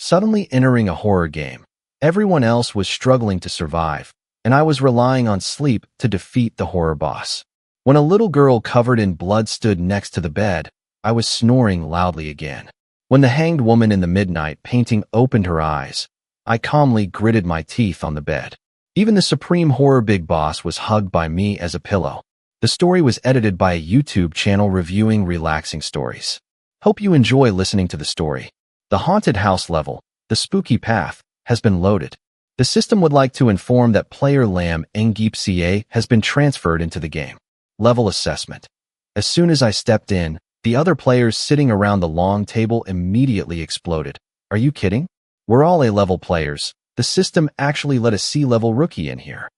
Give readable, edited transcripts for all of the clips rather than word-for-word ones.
suddenly entering a horror game. Everyone else was struggling to survive, and I was relying on sleep to defeat the horror boss. When a little girl covered in blood stood next to the bed, I was snoring loudly again. When the hanged woman in the midnight painting opened her eyes, I calmly gritted my teeth on the bed. Even the supreme horror big boss was hugged by me as a pillow. The story was edited by a YouTube channel reviewing relaxing stories. Hope you enjoy listening to the story. The haunted house level, the spooky path, has been loaded. The system would like to inform that player Lam Ngipca has been transferred into the game. Level assessment. As soon as I stepped in, the other players sitting around the long table immediately exploded. Are you kidding? We're all A-level players. The system actually let a C-level rookie in here.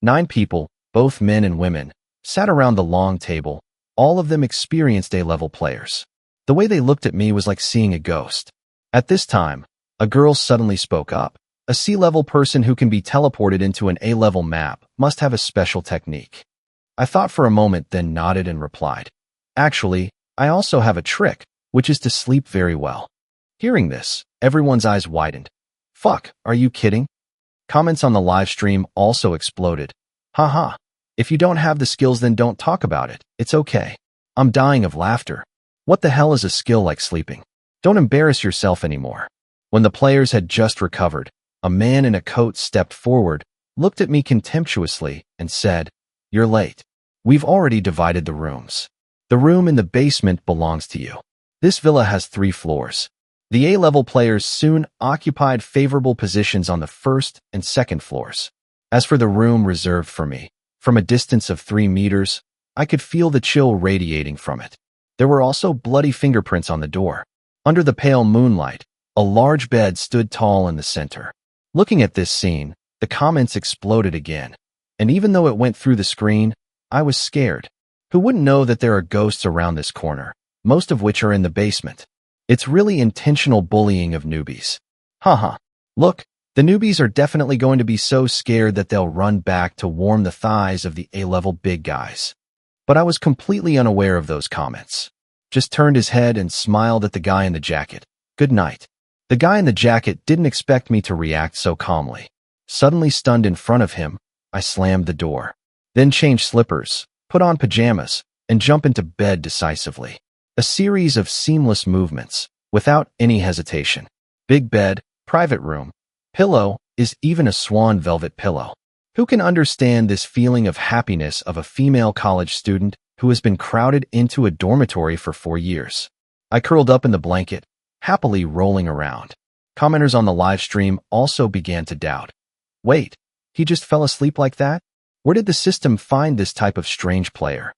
9 people, both men and women, sat around the long table. All of them experienced A-level players. The way they looked at me was like seeing a ghost. At this time, a girl suddenly spoke up. A C-level person who can be teleported into an A-level map must have a special technique. I thought for a moment, then nodded and replied, "Actually, I also have a trick, which is to sleep very well." Hearing this, everyone's eyes widened. Fuck, are you kidding? Comments on the live stream also exploded. Haha. If you don't have the skills, then don't talk about it. It's okay. I'm dying of laughter. What the hell is a skill like sleeping? Don't embarrass yourself anymore. When the players had just recovered, a man in a coat stepped forward, looked at me contemptuously, and said, "You're late. We've already divided the rooms. The room in the basement belongs to you. This villa has 3 floors. The A-level players soon occupied favorable positions on the first and second floors. As for the room reserved for me, from a distance of 3 meters, I could feel the chill radiating from it. There were also bloody fingerprints on the door. Under the pale moonlight, a large bed stood tall in the center. Looking at this scene, the comments exploded again, and even though it went through the screen, I was scared. Who wouldn't know that there are ghosts around this corner, most of which are in the basement? It's really intentional bullying of newbies. Haha. Look, the newbies are definitely going to be so scared that they'll run back to warm the thighs of the A-level big guys. But I was completely unaware of those comments. Just turned his head and smiled at the guy in the jacket. Good night. The guy in the jacket didn't expect me to react so calmly. Suddenly stunned in front of him, I slammed the door. Then changed slippers, put on pajamas, and jump into bed decisively. A series of seamless movements, without any hesitation. Big bed, private room, pillow is even a swan velvet pillow. Who can understand this feeling of happiness of a female college student who has been crowded into a dormitory for 4 years? I curled up in the blanket, happily rolling around. Commenters on the live stream also began to doubt. Wait, he just fell asleep like that? Where did the system find this type of strange player?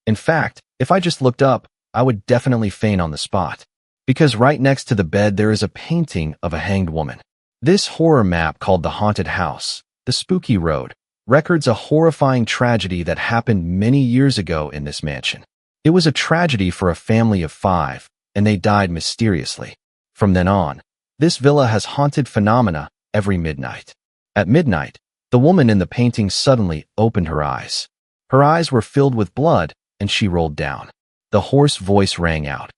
In fact, if I just looked up, I would definitely faint on the spot. Because right next to the bed there is a painting of a hanged woman. This horror map called the Haunted House, the Spooky Road, records a horrifying tragedy that happened many years ago in this mansion. It was a tragedy for a family of 5, and they died mysteriously. From then on, this villa has haunted phenomena every midnight. At midnight, the woman in the painting suddenly opened her eyes. Her eyes were filled with blood, and she rolled down. The hoarse voice rang out.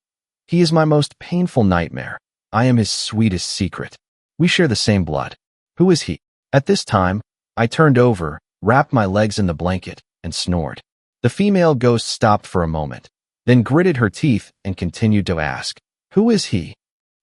"He is my most painful nightmare. I am his sweetest secret. We share the same blood. Who is he?" At this time, I turned over, wrapped my legs in the blanket, and snored. The female ghost stopped for a moment, then gritted her teeth and continued to ask, "Who is he?"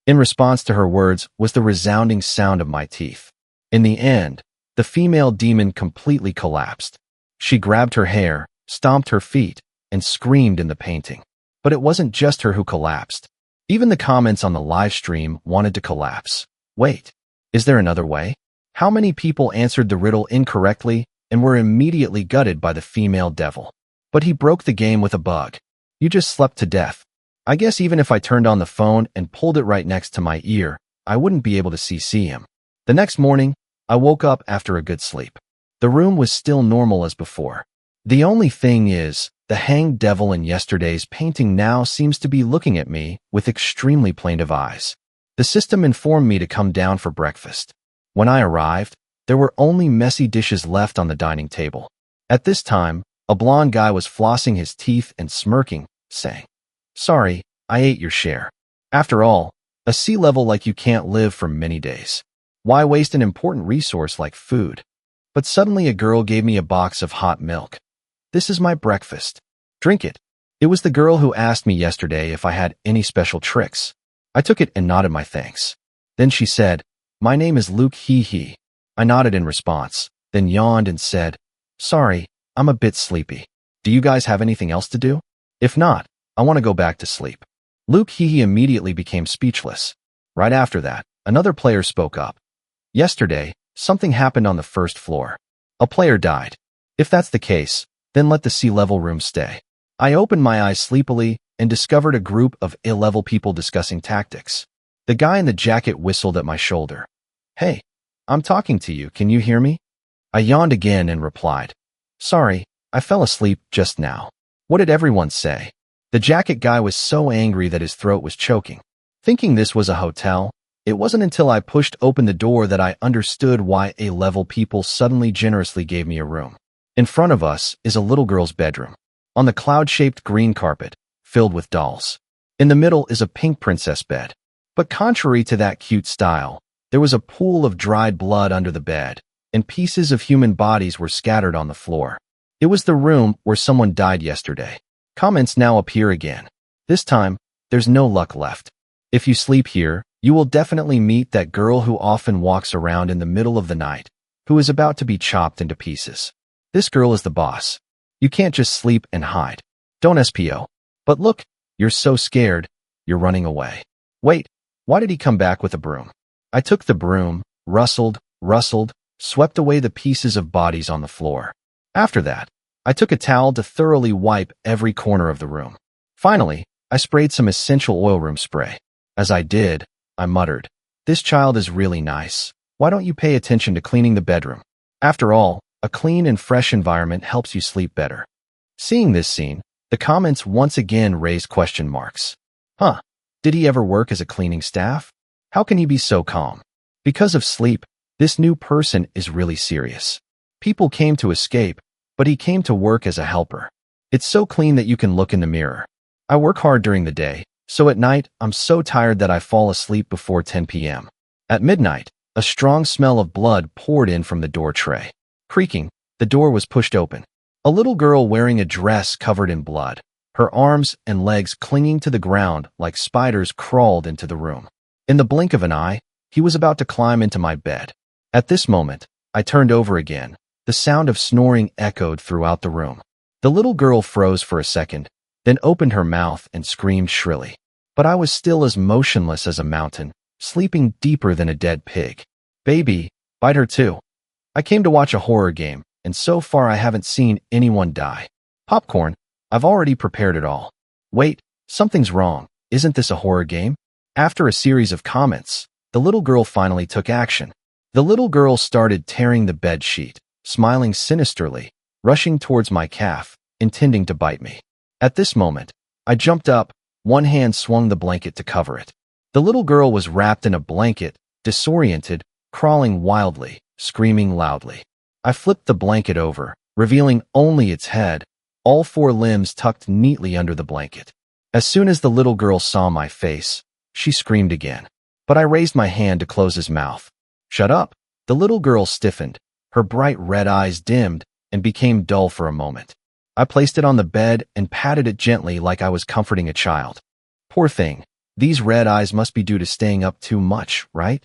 In response to her words was the resounding sound of my teeth. In the end, the female demon completely collapsed. She grabbed her hair, stomped her feet, and screamed in the painting. But it wasn't just her who collapsed. Even the comments on the live stream wanted to collapse. Wait, is there another way? How many people answered the riddle incorrectly and were immediately gutted by the female devil? But he broke the game with a bug. You just slept to death. I guess even if I turned on the phone and pulled it right next to my ear, I wouldn't be able to see him. The next morning, I woke up after a good sleep. The room was still normal as before. The only thing is, the hanged devil in yesterday's painting now seems to be looking at me with extremely plaintive eyes. The system informed me to come down for breakfast. When I arrived, there were only messy dishes left on the dining table. At this time, a blond guy was flossing his teeth and smirking, saying, "Sorry, I ate your share. After all, A sea level like you can't live for many days. Why waste an important resource like food? But suddenly a girl gave me a box of hot milk. This is my breakfast. Drink it. It was the girl who asked me yesterday if I had any special tricks. I took it and nodded my thanks. Then she said, "My name is Luke, hee hee." I nodded in response, then yawned and said, "Sorry, I'm a bit sleepy. Do you guys have anything else to do? If not, I want to go back to sleep." Luke hee hee immediately became speechless. Right after that, another player spoke up. "Yesterday, something happened on the first floor. A player died. If that's the case, then let the sea level room stay." I opened my eyes sleepily and discovered a group of ill-level people discussing tactics. The guy in the jacket whistled at my shoulder. "Hey, I'm talking to you, can you hear me?" I yawned again and replied, "Sorry, I fell asleep just now." What did everyone say? The jacket guy was so angry that his throat was choking. Thinking this was a hotel, it wasn't until I pushed open the door that I understood why A-level people suddenly generously gave me a room. In front of us is a little girl's bedroom. On the cloud-shaped green carpet, filled with dolls. In the middle is a pink princess bed. But contrary to that cute style, there was a pool of dried blood under the bed, and pieces of human bodies were scattered on the floor. It was the room where someone died yesterday. Comments now appear again. This time, there's no luck left. If you sleep here, you will definitely meet that girl who often walks around in the middle of the night, who is about to be chopped into pieces. This girl is the boss. You can't just sleep and hide. Don't SPO. But look, you're so scared, you're running away. Wait, why did he come back with a broom? I took the broom, rustled, swept away the pieces of bodies on the floor. After that, I took a towel to thoroughly wipe every corner of the room. Finally, I sprayed some essential oil room spray. As I did, I muttered, "This child is really nice. Why don't you pay attention to cleaning the bedroom?" After all, a clean and fresh environment helps you sleep better. Seeing this scene, the comments once again raised question marks. Did he ever work as a cleaning staff? How can he be so calm? Because of sleep, this new person is really serious. People came to escape, but he came to work as a helper. It's so clean that you can look in the mirror. I work hard during the day, so at night, I'm so tired that I fall asleep before 10 p.m. At midnight, a strong smell of blood poured in from the door tray. Creaking, the door was pushed open. A little girl wearing a dress covered in blood, her arms and legs clinging to the ground like spiders, crawled into the room. In the blink of an eye, he was about to climb into my bed. At this moment, I turned over again. The sound of snoring echoed throughout the room. The little girl froze for a second, then opened her mouth and screamed shrilly. But I was still as motionless as a mountain, sleeping deeper than a dead pig. "Baby, bite her too." I came to watch a horror game, and so far I haven't seen anyone die. Popcorn, I've already prepared it all. Wait, something's wrong. Isn't this a horror game? After a series of comments, the little girl finally took action. The little girl started tearing the bed sheet, smiling sinisterly, rushing towards my calf, intending to bite me. At this moment, I jumped up, one hand swung the blanket to cover it. The little girl was wrapped in a blanket, disoriented, crawling wildly, screaming loudly. I flipped the blanket over, revealing only its head, all four limbs tucked neatly under the blanket. As soon as the little girl saw my face, she screamed again. But I raised my hand to close his mouth. "Shut up." The little girl stiffened, her bright red eyes dimmed and became dull for a moment. I placed it on the bed and patted it gently like I was comforting a child. Poor thing, these red eyes must be due to staying up too much, right?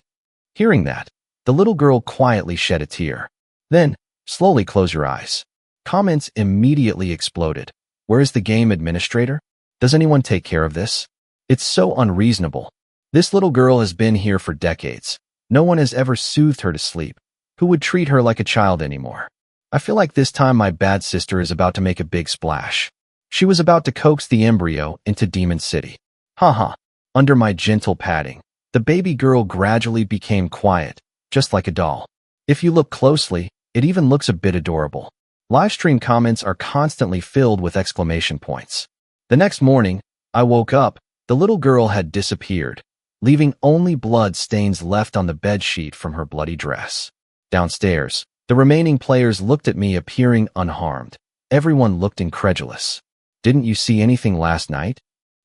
Hearing that, the little girl quietly shed a tear. Then, slowly close your eyes. Comments immediately exploded. Where is the game administrator? Does anyone take care of this? It's so unreasonable. This little girl has been here for decades. No one has ever soothed her to sleep. Who would treat her like a child anymore? I feel like this time my bad sister is about to make a big splash. She was about to coax the embryo into Demon City. Haha. Under my gentle patting, the baby girl gradually became quiet, just like a doll. If you look closely, it even looks a bit adorable. Livestream comments are constantly filled with exclamation points. The next morning, I woke up, the little girl had disappeared, leaving only blood stains left on the bed sheet from her bloody dress. Downstairs, the remaining players looked at me appearing unharmed. Everyone looked incredulous. Didn't you see anything last night?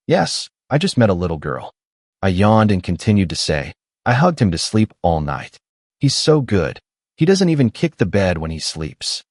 Yes, I just met a little girl. I yawned and continued to say, I hugged him to sleep all night. He's so good. He doesn't even kick the bed when he sleeps.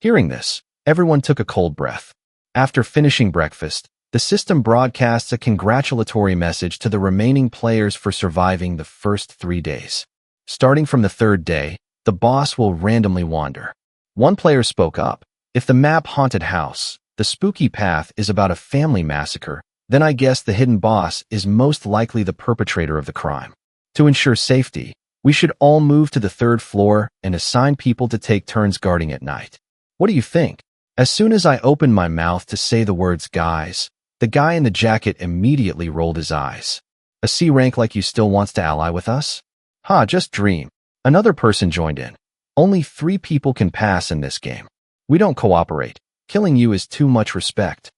Hearing this, everyone took a cold breath. After finishing breakfast, the system broadcasts a congratulatory message to the remaining players for surviving the first 3 days. Starting from the third day, the boss will randomly wander. One player spoke up. If the map Haunted House, the spooky path is about a family massacre, then I guess the hidden boss is most likely the perpetrator of the crime. To ensure safety, we should all move to the third floor and assign people to take turns guarding at night. What do you think? As soon as I opened my mouth to say the words guys, the guy in the jacket immediately rolled his eyes. A C rank like you still wants to ally with us? Ha, just dream. Another person joined in. Only 3 people can pass in this game. We don't cooperate. Killing you is too much respect.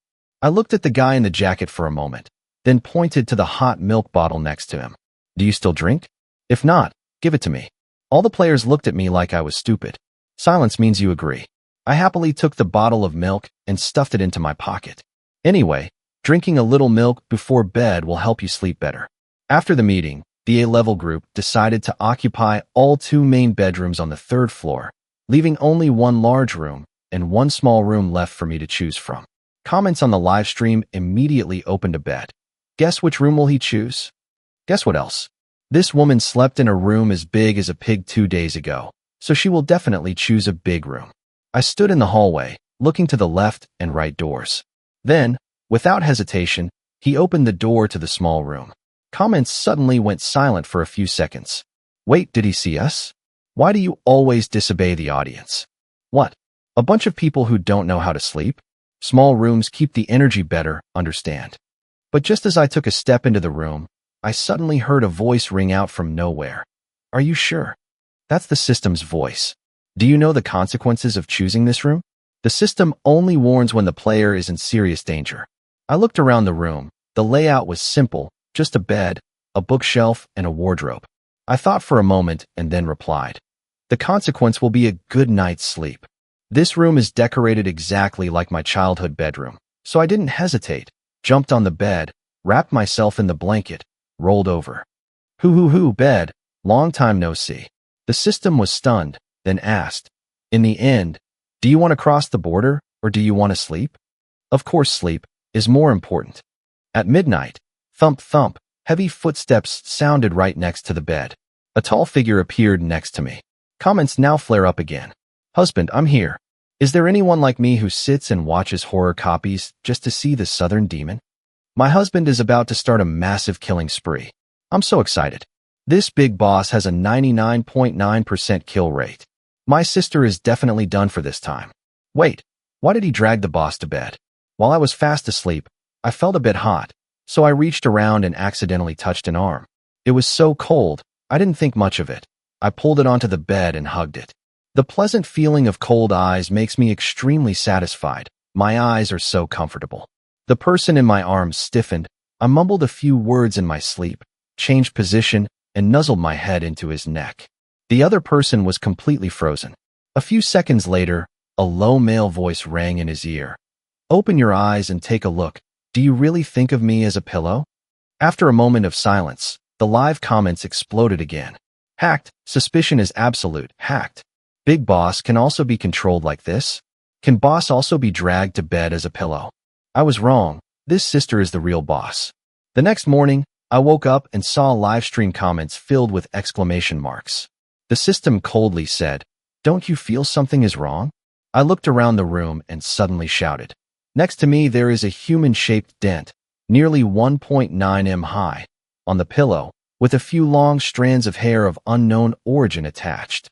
I looked at the guy in the jacket for a moment, then pointed to the hot milk bottle next to him. Do you still drink? If not, give it to me. All the players looked at me like I was stupid. Silence means you agree. I happily took the bottle of milk and stuffed it into my pocket. Anyway, drinking a little milk before bed will help you sleep better. After the meeting, the A-level group decided to occupy all 2 main bedrooms on the 3rd floor, leaving only 1 large room and 1 small room left for me to choose from. Comments on the live stream immediately opened a bet. Guess which room will he choose? Guess what else? This woman slept in a room as big as a pig 2 days ago, so she will definitely choose a big room. I stood in the hallway, looking to the left and right doors. Then, without hesitation, he opened the door to the small room. Comments suddenly went silent for a few seconds. Wait, did he see us? Why do you always disobey the audience? What? A bunch of people who don't know how to sleep? Small rooms keep the energy better, understand. But just as I took a step into the room, I suddenly heard a voice ring out from nowhere. Are you sure? That's the system's voice. Do you know the consequences of choosing this room? The system only warns when the player is in serious danger. I looked around the room. The layout was simple, just a bed, a bookshelf, and a wardrobe. I thought for a moment and then replied. The consequence will be a good night's sleep. This room is decorated exactly like my childhood bedroom, so I didn't hesitate, jumped on the bed, wrapped myself in the blanket, rolled over. Hoo, bed, long time no see. The system was stunned, then asked, in the end, do you want to cross the border or do you want to sleep? Of course sleep is more important. At midnight, thump thump, heavy footsteps sounded right next to the bed. A tall figure appeared next to me. Comments now flare up again. Husband, I'm here. Is there anyone like me who sits and watches horror copies just to see the Southern Demon? My husband is about to start a massive killing spree. I'm so excited. This big boss has a 99.9% kill rate. My sister is definitely done for this time. Wait, why did he drag the boss to bed? While I was fast asleep, I felt a bit hot, so I reached around and accidentally touched an arm. It was so cold, I didn't think much of it. I pulled it onto the bed and hugged it. The pleasant feeling of cold eyes makes me extremely satisfied. My eyes are so comfortable. The person in my arms stiffened. I mumbled a few words in my sleep, changed position, and nuzzled my head into his neck. The other person was completely frozen. A few seconds later, a low male voice rang in his ear. Open your eyes and take a look. Do you really think of me as a pillow? After a moment of silence, the live comments exploded again. Hacked. Suspicion is absolute. Hacked. Big Boss can also be controlled like this? Can Boss also be dragged to bed as a pillow? I was wrong. This sister is the real boss. The next morning, I woke up and saw live stream comments filled with exclamation marks. The system coldly said, "Don't you feel something is wrong?" I looked around the room and suddenly shouted. Next to me there is a human-shaped dent, nearly 1.9 m high, on the pillow, with a few long strands of hair of unknown origin attached.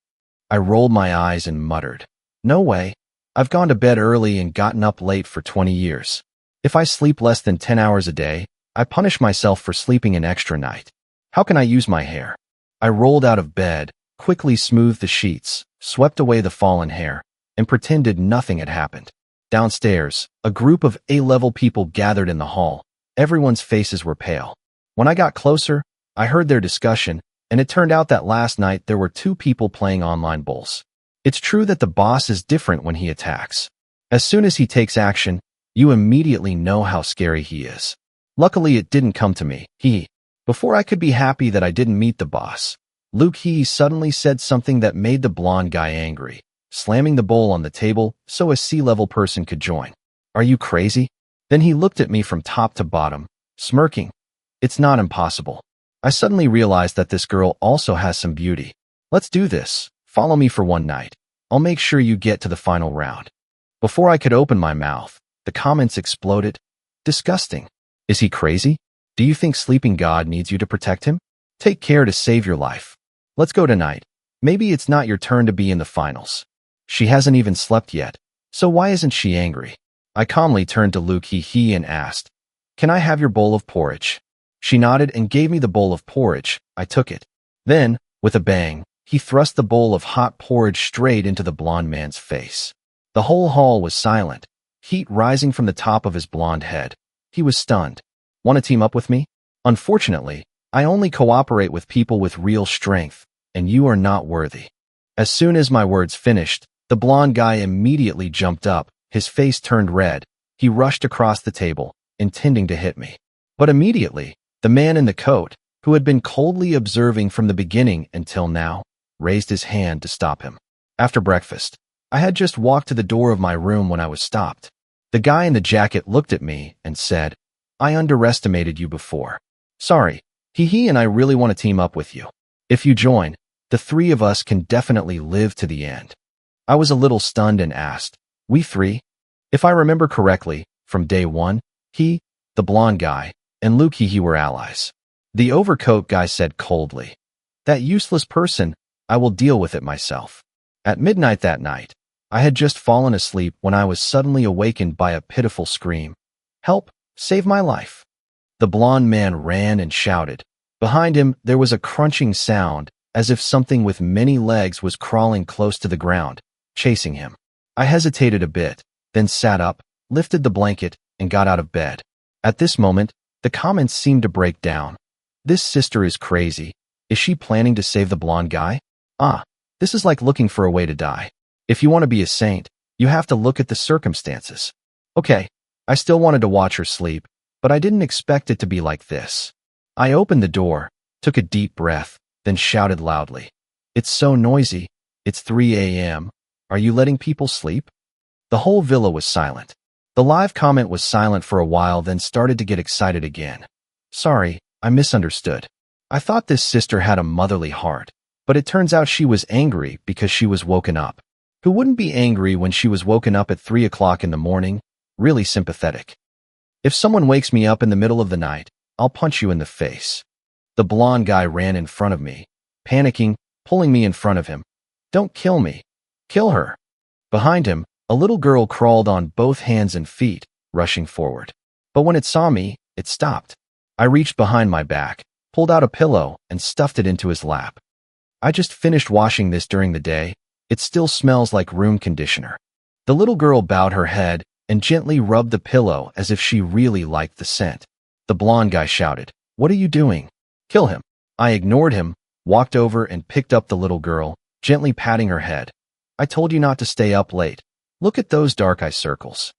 I rolled my eyes and muttered, "No way. I've gone to bed early and gotten up late for 20 years. If I sleep less than 10 hours a day, I punish myself for sleeping an extra night. How can I use my hair?" I rolled out of bed, quickly smoothed the sheets, swept away the fallen hair, and pretended nothing had happened. Downstairs, a group of A-level people gathered in the hall. Everyone's faces were pale. When I got closer, I heard their discussion, and it turned out that last night there were 2 people playing online bowls. It's true that the boss is different when he attacks. As soon as he takes action, you immediately know how scary he is. Luckily, it didn't come to me. Before I could be happy that I didn't meet the boss, Luke He suddenly said something that made the blonde guy angry, slamming the bowl on the table so a sea-level person could join. Are you crazy? Then he looked at me from top to bottom, smirking. It's not impossible. I suddenly realized that this girl also has some beauty. Let's do this. Follow me for one night. I'll make sure you get to the final round. Before I could open my mouth, the comments exploded. Disgusting. Is he crazy? Do you think Sleeping God needs you to protect him? Take care to save your life. Let's go tonight. Maybe it's not your turn to be in the finals. She hasn't even slept yet, so why isn't she angry? I calmly turned to Luke He and asked, "Can I have your bowl of porridge?" She nodded and gave me the bowl of porridge. I took it. Then, with a bang, he thrust the bowl of hot porridge straight into the blonde man's face. The whole hall was silent, heat rising from the top of his blonde head. He was stunned. Want to team up with me? Unfortunately, I only cooperate with people with real strength, and you are not worthy. As soon as my words finished, the blonde guy immediately jumped up, his face turned red. He rushed across the table, intending to hit me. But immediately, the man in the coat, who had been coldly observing from the beginning until now, raised his hand to stop him. After breakfast, I had just walked to the door of my room when I was stopped. The guy in the jacket looked at me and said, "I underestimated you before. Sorry, he and I really want to team up with you. If you join, the three of us can definitely live to the end." I was a little stunned and asked, "We three?" If I remember correctly, from day one, he, the blonde guy, and Luke He were allies. The overcoat guy said coldly, "That useless person, I will deal with it myself." At midnight that night, I had just fallen asleep when I was suddenly awakened by a pitiful scream. "Help! Save my life!" The blonde man ran and shouted. Behind him, there was a crunching sound, as if something with many legs was crawling close to the ground, chasing him. I hesitated a bit, then sat up, lifted the blanket, and got out of bed. At this moment, the comments seemed to break down. This sister is crazy. Is she planning to save the blonde guy? This is like looking for a way to die. If you want to be a saint, you have to look at the circumstances. Okay, I still wanted to watch her sleep, but I didn't expect it to be like this. I opened the door, took a deep breath, then shouted loudly, "It's so noisy. It's 3 a.m. Are you letting people sleep?" The whole villa was silent. The live comment was silent for a while, then started to get excited again. "Sorry, I misunderstood. I thought this sister had a motherly heart, but it turns out she was angry because she was woken up. Who wouldn't be angry when she was woken up at 3 o'clock in the morning? Really sympathetic. If someone wakes me up in the middle of the night, I'll punch you in the face." The blonde guy ran in front of me, panicking, pulling me in front of him. "Don't kill me. Kill her." Behind him, a little girl crawled on both hands and feet, rushing forward. But when it saw me, it stopped. I reached behind my back, pulled out a pillow, and stuffed it into his lap. "I just finished washing this during the day. It still smells like room conditioner." The little girl bowed her head and gently rubbed the pillow as if she really liked the scent. The blonde guy shouted, "What are you doing? Kill him." I ignored him, walked over and picked up the little girl, gently patting her head. "I told you not to stay up late. Look at those dark eye circles."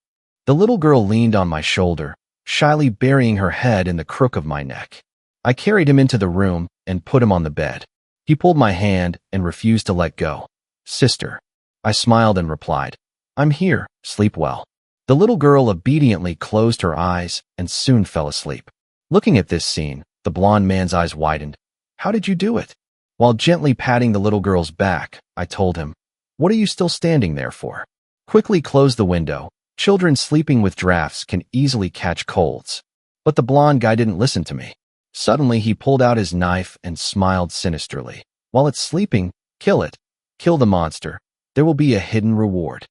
The little girl leaned on my shoulder, shyly burying her head in the crook of my neck. I carried him into the room and put him on the bed. He pulled my hand and refused to let go. "Sister." I smiled and replied, "I'm here, sleep well." The little girl obediently closed her eyes and soon fell asleep. Looking at this scene, the blonde man's eyes widened. "How did you do it?" While gently patting the little girl's back, I told him, "What are you still standing there for? Quickly close the window. Children sleeping with drafts can easily catch colds." But the blonde guy didn't listen to me. Suddenly, he pulled out his knife and smiled sinisterly. "While it's sleeping, kill it. Kill the monster. There will be a hidden reward."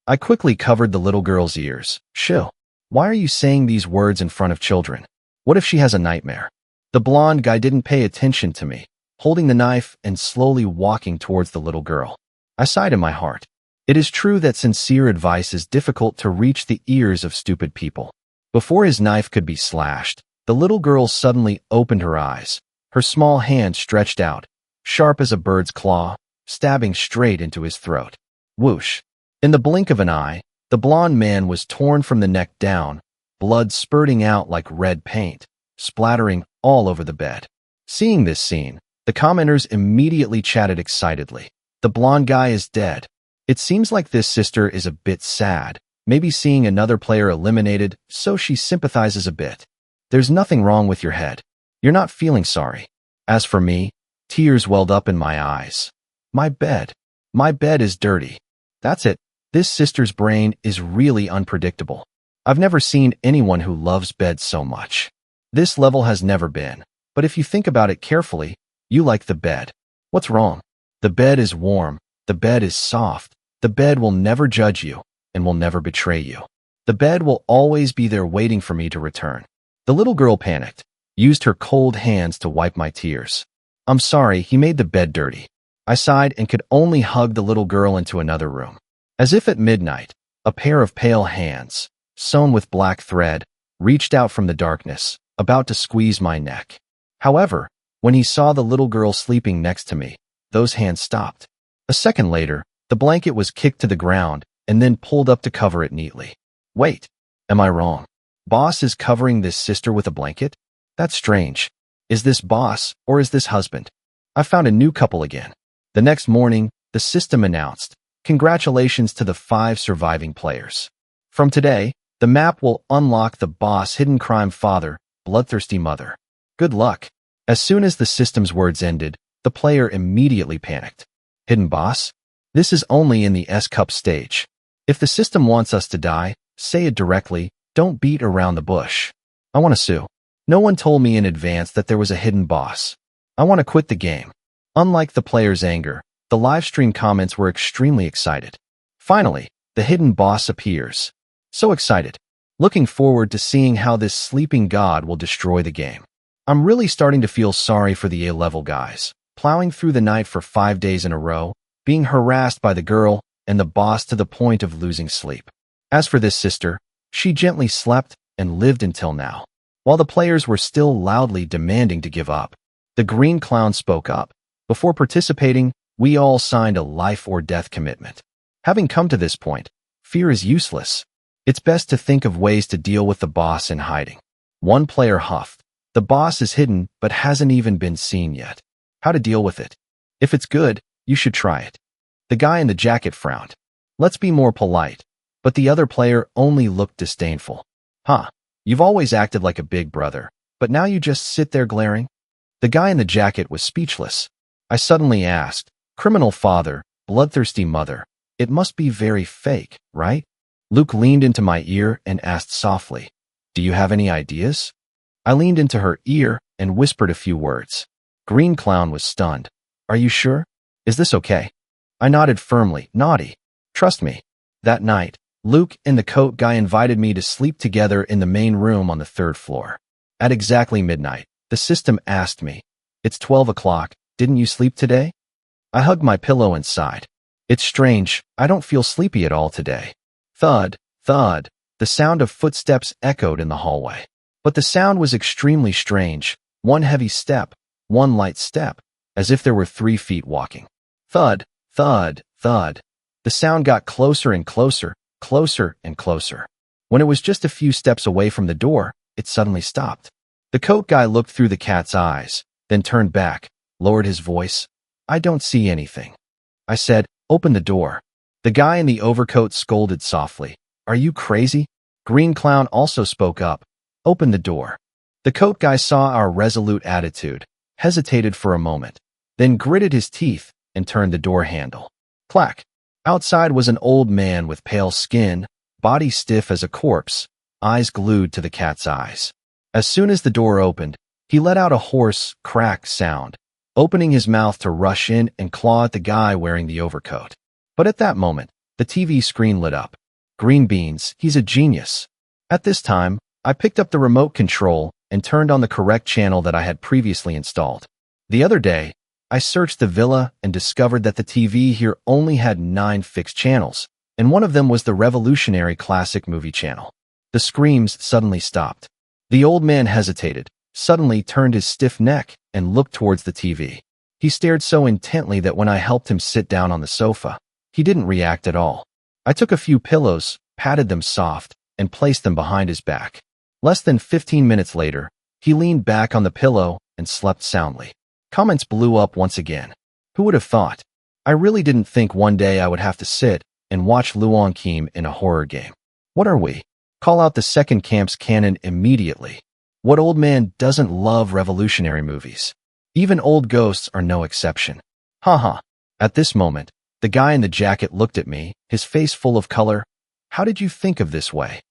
I quickly covered the little girl's ears. "Chill. Why are you saying these words in front of children? What if she has a nightmare?" The blonde guy didn't pay attention to me, holding the knife and slowly walking towards the little girl. I sighed in my heart. It is true that sincere advice is difficult to reach the ears of stupid people. Before his knife could be slashed, the little girl suddenly opened her eyes, her small hand stretched out, sharp as a bird's claw, stabbing straight into his throat. Whoosh! In the blink of an eye, the blonde man was torn from the neck down, blood spurting out like red paint, splattering all over the bed. Seeing this scene, the commenters immediately chatted excitedly. The blonde guy is dead. It seems like this sister is a bit sad, maybe seeing another player eliminated, so she sympathizes a bit. There's nothing wrong with your head. You're not feeling sorry. As for me, tears welled up in my eyes. My bed is dirty. That's it. This sister's brain is really unpredictable. I've never seen anyone who loves beds so much. This level has never been, but if you think about it carefully, you like the bed. What's wrong? The bed is warm. The bed is soft. The bed will never judge you and will never betray you. The bed will always be there waiting for me to return. The little girl panicked, used her cold hands to wipe my tears. I'm sorry, he made the bed dirty. I sighed and could only hug the little girl into another room. As if at midnight, a pair of pale hands, sewn with black thread, reached out from the darkness, about to squeeze my neck. However, when he saw the little girl sleeping next to me, those hands stopped. A second later, the blanket was kicked to the ground and then pulled up to cover it neatly. Wait, am I wrong? Boss is covering this sister with a blanket? That's strange. Is this boss or is this husband? I found a new couple again. The next morning, the system announced, "Congratulations to the 5 surviving players. From today, the map will unlock the boss, hidden crime father, bloodthirsty mother. Good luck." As soon as the system's words ended, the player immediately panicked. Hidden boss? This is only in the S-Cup stage. If the system wants us to die, say it directly, don't beat around the bush. I want to sue. No one told me in advance that there was a hidden boss. I want to quit the game. Unlike the player's anger, the livestream comments were extremely excited. Finally, the hidden boss appears. So excited. Looking forward to seeing how this sleeping god will destroy the game. I'm really starting to feel sorry for the A-level guys, plowing through the night for 5 days in a row, being harassed by the girl and the boss to the point of losing sleep. As for this sister, she gently slept and lived until now. While the players were still loudly demanding to give up, the green clown spoke up. Before participating, we all signed a life or death commitment. Having come to this point, fear is useless. It's best to think of ways to deal with the boss in hiding. One player huffed. The boss is hidden but hasn't even been seen yet. How to deal with it? If it's good, you should try it. The guy in the jacket frowned. Let's be more polite. But the other player only looked disdainful. Huh, you've always acted like a big brother, but now you just sit there glaring? The guy in the jacket was speechless. I suddenly asked, criminal father, bloodthirsty mother, it must be very fake, right? Luke leaned into my ear and asked softly, do you have any ideas? I leaned into her ear and whispered a few words. Green Clown was stunned. Are you sure? Is this okay? I nodded firmly, naughty. Trust me. That night, Luke and the coat guy invited me to sleep together in the main room on the 3rd floor. At exactly midnight, the system asked me, it's 12 o'clock, didn't you sleep today? I hugged my pillow and sighed. It's strange, I don't feel sleepy at all today. Thud, thud, the sound of footsteps echoed in the hallway. But the sound was extremely strange, one heavy step, one light step, as if there were 3 feet walking. Thud, thud, thud. The sound got closer and closer, closer and closer. When it was just a few steps away from the door, it suddenly stopped. The coat guy looked through the cat's eyes, then turned back, lowered his voice. I don't see anything. I said, open the door. The guy in the overcoat scolded softly. Are you crazy? Green Clown also spoke up. Open the door. The coat guy saw our resolute attitude, hesitated for a moment, then gritted his teeth and turned the door handle. Clack. Outside was an old man with pale skin, body stiff as a corpse, eyes glued to the cat's eyes. As soon as the door opened, he let out a hoarse, crack sound, opening his mouth to rush in and claw at the guy wearing the overcoat. But at that moment, the TV screen lit up. Green beans, he's a genius. At this time, I picked up the remote control and turned on the correct channel that I had previously installed. The other day, I searched the villa and discovered that the TV here only had 9 fixed channels, and one of them was the revolutionary classic movie channel. The screams suddenly stopped. The old man hesitated, suddenly turned his stiff neck and looked towards the TV. He stared so intently that when I helped him sit down on the sofa, he didn't react at all. I took a few pillows, patted them soft, and placed them behind his back. Less than 15 minutes later, He leaned back on the pillow and slept soundly. Comments blew up once again. Who would have thought? I really didn't think one day I would have to sit and watch Luong Kim in a horror game. What are we? Call out the second camp's canon immediately. What old man doesn't love revolutionary movies? Even old ghosts are no exception. Haha. At this moment, the guy in the jacket looked at me, his face full of color. How did you think of this way?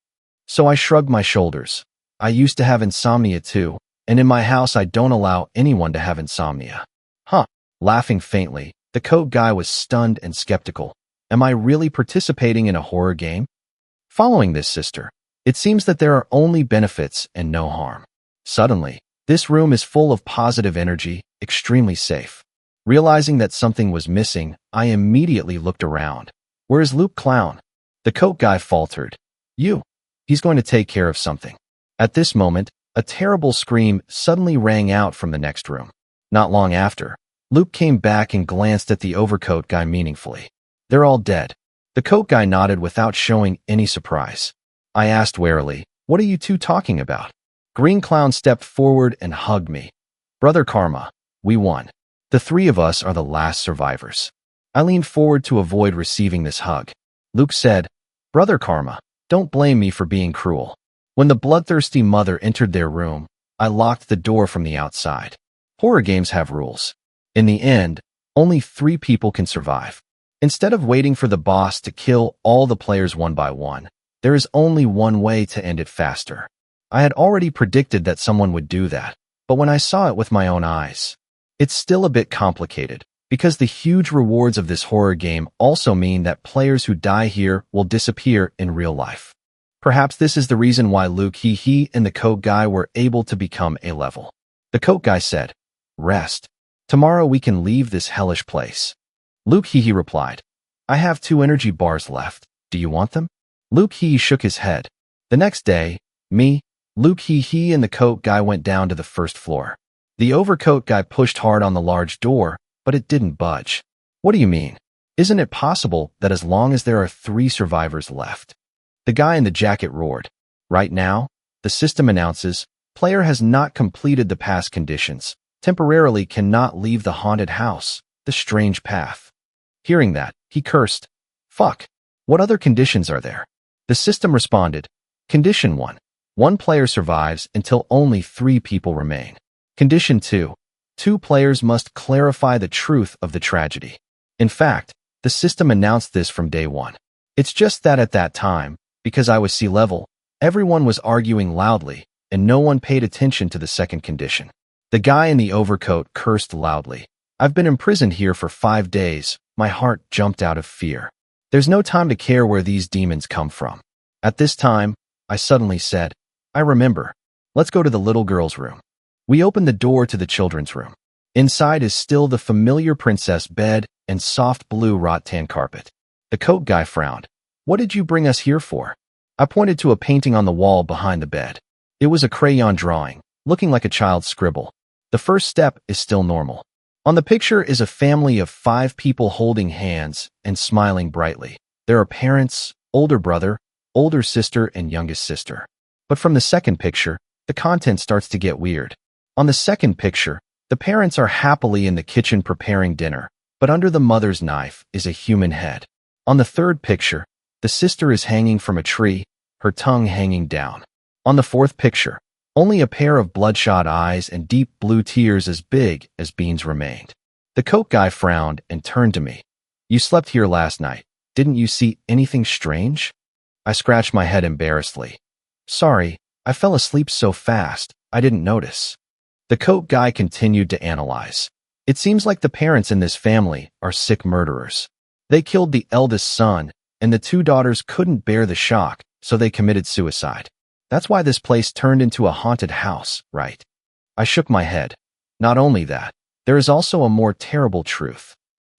So I shrugged my shoulders. I used to have insomnia too, and in my house I don't allow anyone to have insomnia. Huh. Laughing faintly, the coat guy was stunned and skeptical. Am I really participating in a horror game? Following this, sister, it seems that there are only benefits and no harm. Suddenly, this room is full of positive energy, extremely safe. Realizing that something was missing, I immediately looked around. Where is Luke Clown? The coat guy faltered. He's going to take care of something. At this moment, a terrible scream suddenly rang out from the next room. Not long after, Luke came back and glanced at the overcoat guy meaningfully. They're all dead. The coat guy nodded without showing any surprise. I asked warily, what are you two talking about? Green Clown stepped forward and hugged me. Brother Karma, we won. The three of us are the last survivors. I leaned forward to avoid receiving this hug. Luke said, Brother Karma, don't blame me for being cruel. When the bloodthirsty mother entered their room, I locked the door from the outside. Horror games have rules. In the end, only 3 people can survive. Instead of waiting for the boss to kill all the players one by one, there is only one way to end it faster. I had already predicted that someone would do that, but when I saw it with my own eyes, it's still a bit complicated, because the huge rewards of this horror game also mean that players who die here will disappear in real life. Perhaps this is the reason why Luke He and the coat guy were able to become a level. The coat guy said, Rest. Tomorrow we can leave this hellish place. Luke He replied, I have 2 energy bars left. Do you want them? Luke He shook his head. The next day, me, Luke He and the coat guy went down to the first floor. The overcoat guy pushed hard on the large door, but it didn't budge. What do you mean? Isn't it possible that as long as there are 3 survivors left? The guy in the jacket roared. Right now, the system announces, player has not completed the past conditions, temporarily cannot leave the haunted house, the strange path. Hearing that, he cursed. Fuck. What other conditions are there? The system responded. Condition 1. 1 player survives until only 3 people remain. Condition 2. 2 players must clarify the truth of the tragedy. In fact, the system announced this from day 1. It's just that at that time, because I was sea level, everyone was arguing loudly, and no one paid attention to the second condition. The guy in the overcoat cursed loudly. I've been imprisoned here for 5 days. My heart jumped out of fear. There's no time to care where these demons come from. At this time, I suddenly said, I remember. Let's go to the little girl's room. We opened the door to the children's room. Inside is still the familiar princess bed and soft blue rattan carpet. The coat guy frowned. What did you bring us here for? I pointed to a painting on the wall behind the bed. It was a crayon drawing, looking like a child's scribble. The first step is still normal. On the picture is a family of 5 people holding hands and smiling brightly. There are parents, older brother, older sister, and youngest sister. But from the second picture, the content starts to get weird. On the second picture, the parents are happily in the kitchen preparing dinner, but under the mother's knife is a human head. On the third picture, the sister is hanging from a tree, her tongue hanging down. On the fourth picture, only a pair of bloodshot eyes and deep blue tears as big as beans remained. The coat guy frowned and turned to me. You slept here last night. Didn't you see anything strange? I scratched my head embarrassedly. Sorry, I fell asleep so fast, I didn't notice. The coat guy continued to analyze. It seems like the parents in this family are sick murderers. They killed the eldest son, and the 2 daughters couldn't bear the shock, so they committed suicide. That's why this place turned into a haunted house, right? I shook my head. Not only that, there is also a more terrible truth.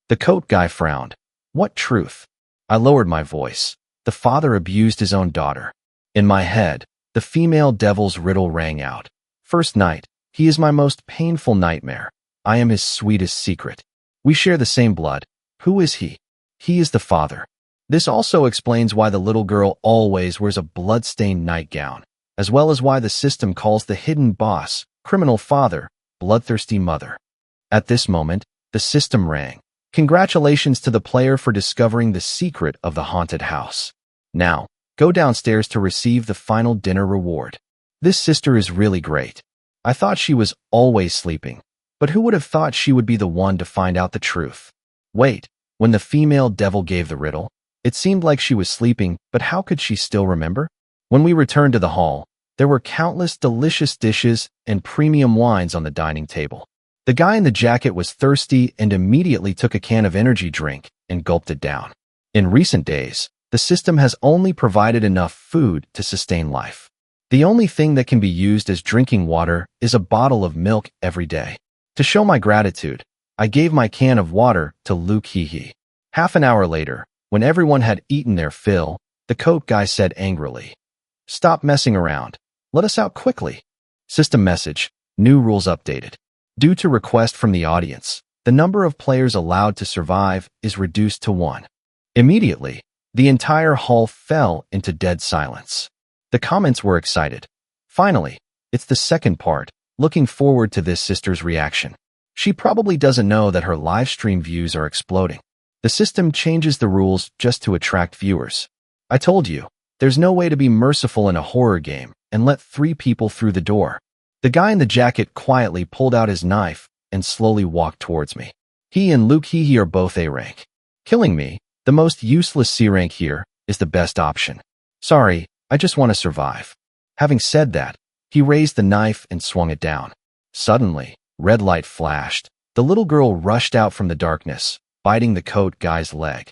The coat guy frowned. What truth? I lowered my voice. The father abused his own daughter. In my head, the female devil's riddle rang out. First night. He is my most painful nightmare. I am his sweetest secret. We share the same blood. Who is he? He is the father. This also explains why the little girl always wears a blood-stained nightgown. as well as why the system calls the hidden boss, criminal father, bloodthirsty mother. At this moment, the system rang. Congratulations to the player for discovering the secret of the haunted house. Now, go downstairs to receive the final dinner reward. This sister is really great. I thought she was always sleeping, but who would have thought she would be the one to find out the truth? Wait, when the female devil gave the riddle, it seemed like she was sleeping, but how could she still remember? When we returned to the hall, there were countless delicious dishes and premium wines on the dining table. The guy in the jacket was thirsty and immediately took a can of energy drink and gulped it down. In recent days, the system has only provided enough food to sustain life. The only thing that can be used as drinking water is a bottle of milk every day. To show my gratitude, I gave my can of water to Luke Hehe. Half an hour later, when everyone had eaten their fill, the coat guy said angrily, "Stop messing around. Let us out quickly." System message, new rules updated. Due to request from the audience, the number of players allowed to survive is reduced to 1. Immediately, the entire hall fell into dead silence. The comments were excited. Finally, it's the second part. Looking forward to this sister's reaction. She probably doesn't know that her live stream views are exploding. The system changes the rules just to attract viewers. I told you, there's no way to be merciful in a horror game and let 3 people through the door. The guy in the jacket quietly pulled out his knife and slowly walked towards me. He and Luke Hehe are both A rank. Killing me, the most useless C rank here, is the best option. Sorry, I just want to survive. Having said that, he raised the knife and swung it down. Suddenly, red light flashed. The little girl rushed out from the darkness, biting the coat guy's leg.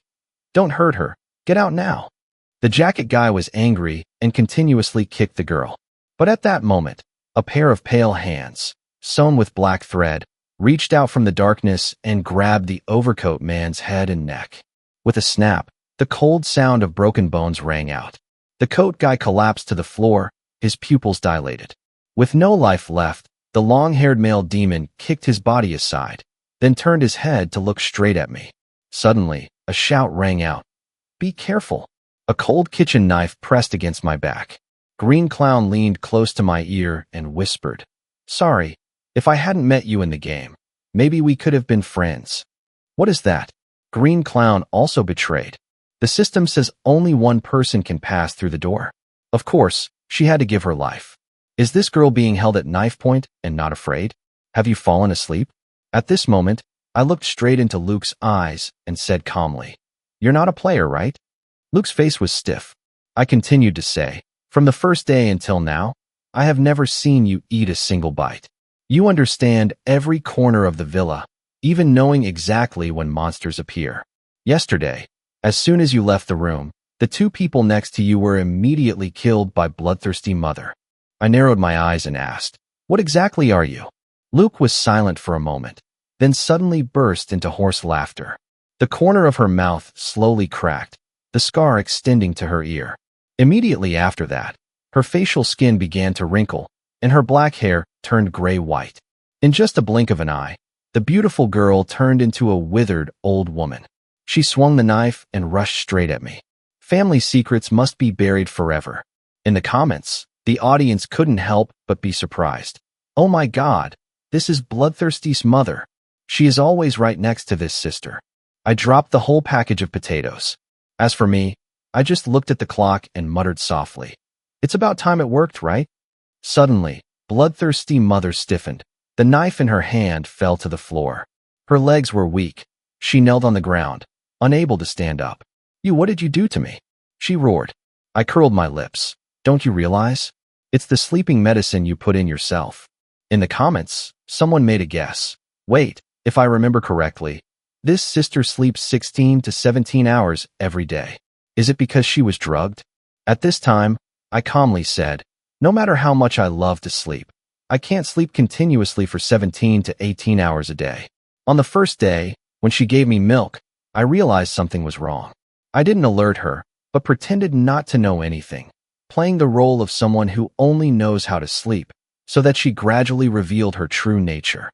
"Don't hurt her. Get out now." The jacket guy was angry and continuously kicked the girl. But at that moment, a pair of pale hands, sewn with black thread, reached out from the darkness and grabbed the overcoat man's head and neck. With a snap, the cold sound of broken bones rang out. The coat guy collapsed to the floor, his pupils dilated. With no life left, the long-haired male demon kicked his body aside, then turned his head to look straight at me. Suddenly, a shout rang out. "Be careful." A cold kitchen knife pressed against my back. Green Clown leaned close to my ear and whispered, "Sorry, if I hadn't met you in the game, maybe we could have been friends." "What is that?" Green Clown also betrayed. "The system says only one person can pass through the door." Of course, she had to give her life. Is this girl being held at knife point and not afraid? Have you fallen asleep? At this moment, I looked straight into Luke's eyes and said calmly, "You're not a player, right?" Luke's face was stiff. I continued to say, "From the first day until now, I have never seen you eat a single bite. You understand every corner of the villa, even knowing exactly when monsters appear. Yesterday, as soon as you left the room, the 2 people next to you were immediately killed by bloodthirsty mother." I narrowed my eyes and asked, "What exactly are you?" Luke was silent for a moment, then suddenly burst into hoarse laughter. The corner of her mouth slowly cracked, the scar extending to her ear. Immediately after that, her facial skin began to wrinkle, and her black hair turned gray-white. In just a blink of an eye, the beautiful girl turned into a withered old woman. She swung the knife and rushed straight at me. Family secrets must be buried forever. In the comments, the audience couldn't help but be surprised. "Oh my God, this is Bloodthirsty's mother. She is always right next to this sister." I dropped the whole package of potatoes. As for me, I just looked at the clock and muttered softly, "It's about time it worked, right?" Suddenly, Bloodthirsty mother stiffened. The knife in her hand fell to the floor. Her legs were weak. She knelt on the ground, unable to stand up. What did you do to me?" she roared. I curled my lips. "Don't you realize? It's the sleeping medicine you put in yourself." In the comments, someone made a guess. "Wait, if I remember correctly, this sister sleeps 16 to 17 hours every day. Is it because she was drugged?" At this time, I calmly said, "No matter how much I love to sleep, I can't sleep continuously for 17 to 18 hours a day." On the first day, when she gave me milk, I realized something was wrong. I didn't alert her, but pretended not to know anything, playing the role of someone who only knows how to sleep, so that she gradually revealed her true nature.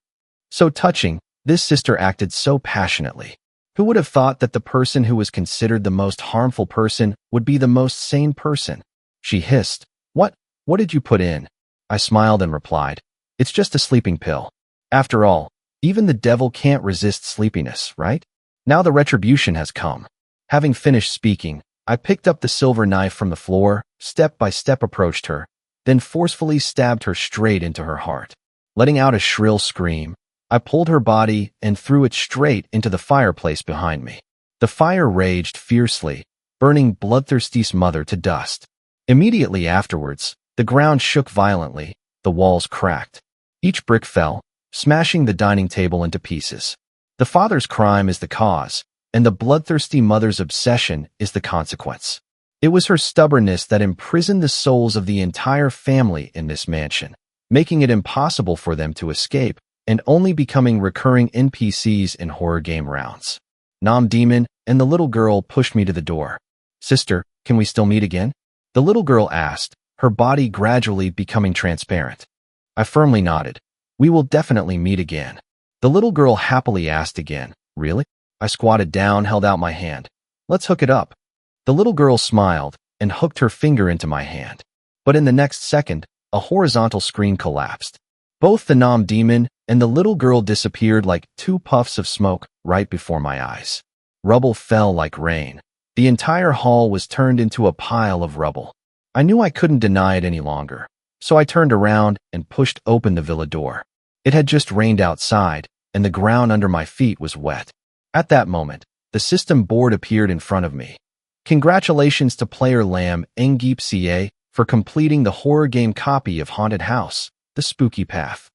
So touching, this sister acted so passionately. Who would have thought that the person who was considered the most harmful person would be the most sane person? She hissed, What What did you put in? I smiled and replied, it's just a sleeping pill. After all, even the devil can't resist sleepiness, right? Now the retribution has come. Having finished speaking, I picked up the silver knife from the floor, step by step approached her, then forcefully stabbed her straight into her heart. Letting out a shrill scream, I pulled her body and threw it straight into the fireplace behind me. The fire raged fiercely, burning Bloodthirsty's mother to dust. Immediately afterwards, the ground shook violently, the walls cracked. Each brick fell, smashing the dining table into pieces. The father's crime is the cause, and the bloodthirsty mother's obsession is the consequence. It was her stubbornness that imprisoned the souls of the entire family in this mansion, making it impossible for them to escape and only becoming recurring NPCs in horror game rounds. Nom Demon and the little girl pushed me to the door. Sister, can we still meet again? The little girl asked, her body gradually becoming transparent. I firmly nodded. We will definitely meet again. The little girl happily asked again, really? I squatted down, held out my hand. Let's hook it up. The little girl smiled and hooked her finger into my hand. But in the next second, a horizontal screen collapsed. Both the Nom Demon and the little girl disappeared like two puffs of smoke right before my eyes. Rubble fell like rain. The entire hall was turned into a pile of rubble. I knew I couldn't deny it any longer, so I turned around and pushed open the villa door. It had just rained outside, and the ground under my feet was wet. At that moment, the system board appeared in front of me. Congratulations to player Lam Ngip Ca for completing the horror game copy of Haunted House, The Spooky Path.